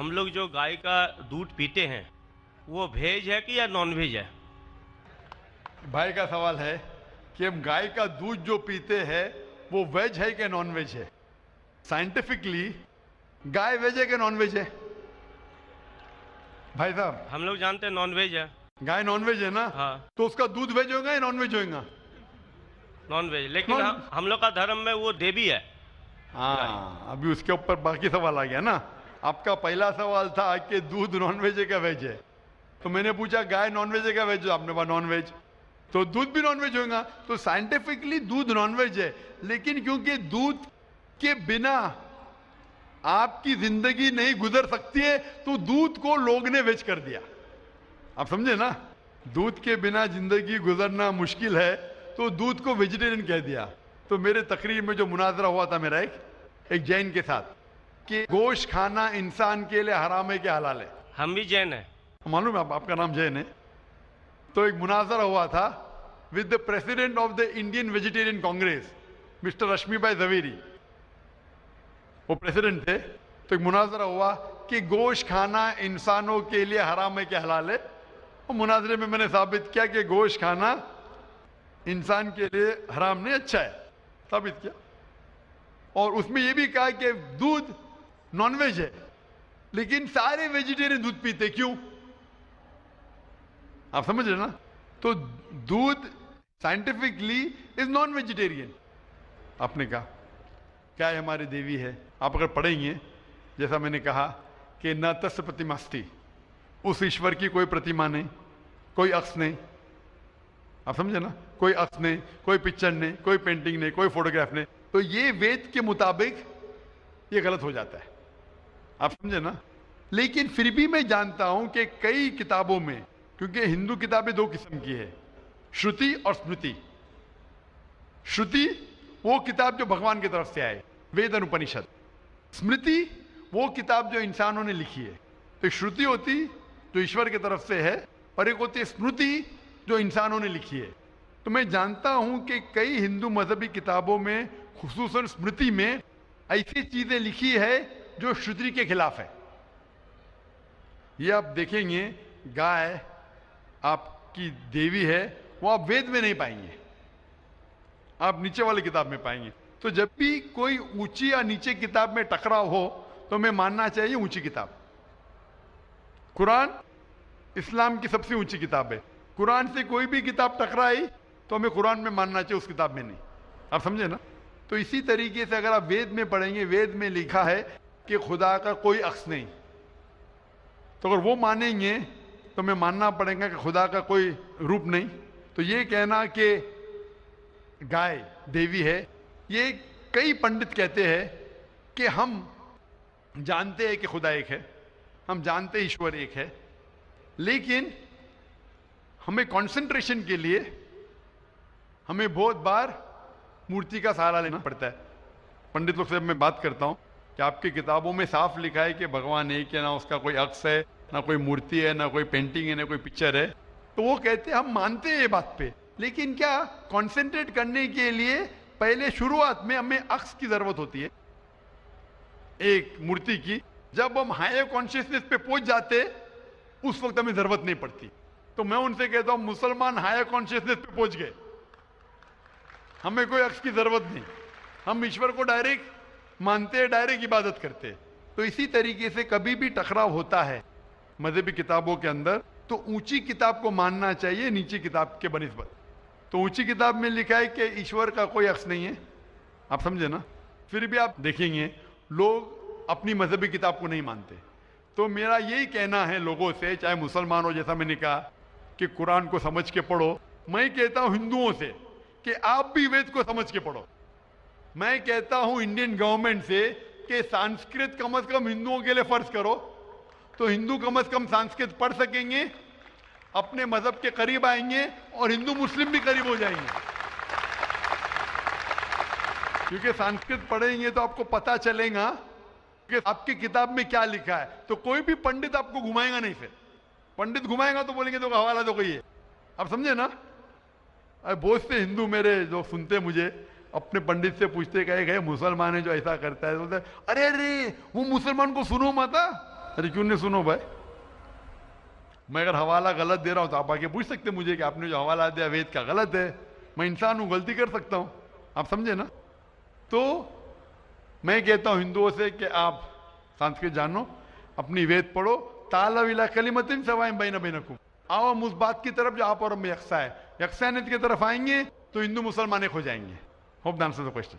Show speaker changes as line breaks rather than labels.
हम लोग जो गाय का दूध पीते हैं वो वेज है कि या नॉन वेज है?
भाई का सवाल है कि हम गाय का दूध जो पीते हैं वो वेज है कि नॉन वेज है। साइंटिफिकली गाय वेज है कि नॉन वेज है? भाई साहब,
हम लोग जानते हैं नॉन वेज है।
गाय नॉन वेज है ना?
हाँ,
तो उसका दूध वेज होगा या नॉन वेज होगा?
नॉन वेज, लेकिन
नॉन-
हम लोग का धर्म में वो देवी है।
हाँ, अभी उसके ऊपर बाकी सवाल आ गया ना। आपका पहला सवाल था कि दूध नॉन वेज है क्या वेज है, तो मैंने पूछा गाय नॉन वेज है क्या वेज है, आपने कहा नॉन वेज, तो दूध भी नॉन वेज होगा। तो साइंटिफिकली दूध नॉन वेज है, लेकिन क्योंकि दूध के बिना आपकी जिंदगी नहीं गुजर सकती है तो दूध को लोग ने वेज कर दिया। आप समझे ना? दूध के बिना जिंदगी गुजरना मुश्किल है तो दूध को वेजिटेरियन कह दिया। तो मेरे तकरीर में जो मुनाजरा हुआ था मेरा एक जैन के साथ कि गोश्त खाना इंसान के लिए हराम है कि हलाल है।
हम भी जैन है।
मालूम है आपका नाम जैन है? तो एक मुनाजरा हुआ था with the president of the Indian vegetarian congress, mister Rashmi भाई जवेरी, वो प्रेसिडेंट थे। तो एक मुनाजरा हुआ कि गोश्त खाना इंसानों के लिए हराम है कि हलाल है। और मुनाजरे में मैंने साबित किया कि गोश्त खाना इंसान के लिए हराम नहीं, अच्छा है, साबित किया। और उसमें यह भी कहा कि दूध नॉनवेज है, लेकिन सारे वेजिटेरियन दूध पीते, क्यों? आप समझ रहे ना? तो दूध साइंटिफिकली इज नॉन वेजिटेरियन। आपने कहा क्या है, हमारी देवी है। आप अगर पढ़ेंगे, जैसा मैंने कहा कि न तस् प्रतिमास्ति, उस ईश्वर की कोई प्रतिमा नहीं, कोई अक्स नहीं। आप समझे ना? कोई अक्स नहीं, कोई पिक्चर नहीं, कोई पेंटिंग नहीं, कोई फोटोग्राफ नहीं। तो ये वेद के मुताबिक ये गलत हो जाता है। आप समझे ना? लेकिन फिर भी मैं जानता हूं कि कई किताबों में, क्योंकि हिंदू किताबें दो किस्म की है, श्रुति और स्मृति। श्रुति वो किताब जो भगवान की तरफ से आए, वेद और उपनिषद। स्मृति वो किताब जो इंसानों ने लिखी है। तो श्रुति होती जो ईश्वर की तरफ से है, और एक होती है स्मृति जो इंसानों ने लिखी है। तो मैं जानता हूं कि कई हिंदू मजहबी किताबों में, खुसूसन स्मृति में, ऐसी चीजें लिखी है जो श्रुति के खिलाफ है। ये आप देखेंगे, गाय आपकी देवी है, वो आप वेद में नहीं पाएंगे, आप नीचे वाली किताब में पाएंगे। तो जब भी कोई ऊंची या नीचे किताब में टकराव हो तो हमें मानना चाहिए ऊंची किताब। कुरान इस्लाम की सबसे ऊंची किताब है। कुरान से कोई भी किताब टकराई तो हमें कुरान में मानना चाहिए, उस किताब में नहीं। आप समझे ना? तो इसी तरीके से अगर आप वेद में पढ़ेंगे, वेद में लिखा है कि खुदा का कोई अक्स नहीं, तो अगर वो मानेंगे तो हमें मानना पड़ेगा कि खुदा का कोई रूप नहीं। तो ये कहना कि गाय देवी है, ये कई पंडित कहते हैं कि हम जानते हैं कि खुदा एक है, हम जानते हैं ईश्वर एक है, लेकिन हमें कंसंट्रेशन के लिए हमें बहुत बार मूर्ति का सहारा लेना पड़ता है। पंडित लोग से मैं बात करता हूं कि आपकी किताबों में साफ लिखा है कि भगवान एक है, ना उसका कोई अक्स है, ना कोई मूर्ति है, ना कोई पेंटिंग है, ना कोई पिक्चर है। तो वो कहते हैं हम मानते हैं ये बात पे, लेकिन क्या कंसंट्रेट करने के लिए पहले शुरुआत में हमें अक्स की जरूरत होती है, एक मूर्ति की। जब हम हायर कॉन्शियसनेस पे पहुंच जाते उस वक्त हमें जरूरत नहीं पड़ती। तो मैं उनसे कहता हूं, मुसलमान हायर कॉन्शियसनेस पे पहुंच गए, हमें कोई अक्स की जरूरत नहीं, हम ईश्वर को डायरेक्ट मानते हैं, डायरेक्ट इबादत करते हैं। तो इसी तरीके से कभी भी टकराव होता है मजहबी किताबों के अंदर, तो ऊंची किताब को मानना चाहिए नीची किताब के बनिस्बत। तो ऊंची किताब में लिखा है कि ईश्वर का कोई अक्स नहीं है। आप समझे ना? फिर भी आप देखेंगे लोग अपनी मजहबी किताब को नहीं मानते। तो मेरा यही कहना है लोगों से, चाहे मुसलमान हो, जैसा मैंने कहा कि कुरान को समझ के पढ़ो, मैं कहता हूं हिंदुओं से कि आप भी वेद को समझ के पढ़ो। मैं कहता हूं इंडियन गवर्नमेंट से कि संस्कृत कम से कम हिंदुओं के लिए फर्ज करो, तो हिंदू कम से कम संस्कृत पढ़ सकेंगे, अपने मजहब के करीब आएंगे और हिंदू मुस्लिम भी करीब हो जाएंगे। क्योंकि संस्कृत पढ़ेंगे तो आपको पता चलेगा कि आपकी किताब में क्या लिखा है। तो कोई भी पंडित आपको घुमाएगा नहीं, फिर पंडित घुमाएगा तो बोलेंगे तो हवाला दो कोई है। आप समझे ना? बहुत से हिंदू मेरे जो सुनते मुझे अपने पंडित से पूछते, कहे गए मुसलमान है जो ऐसा करता है, बोलते अरे अरे वो मुसलमान को सुनो मत, अरे क्यों नहीं सुनो भाई? मैं अगर हवाला गलत दे रहा हूं तो आप आके पूछ सकते मुझे कि आपने जो हवाला दिया वेद का गलत है। मैं इंसान हूं, गलती कर सकता हूं, आप समझे ना? तो मैं कहता हूं हिंदुओं से कि आप संस्कृत जानो, अपनी वेद पढ़ो, ताला विला कलिमतिन सवाइम बैन बैनकुम। आओ हम उस बात की तरफ जो आप और हम में यकसा है, यकसानियत की तरफ आएंगे तो हिंदू मुसलमान एक हो जाएंगे। Hope the answer the question.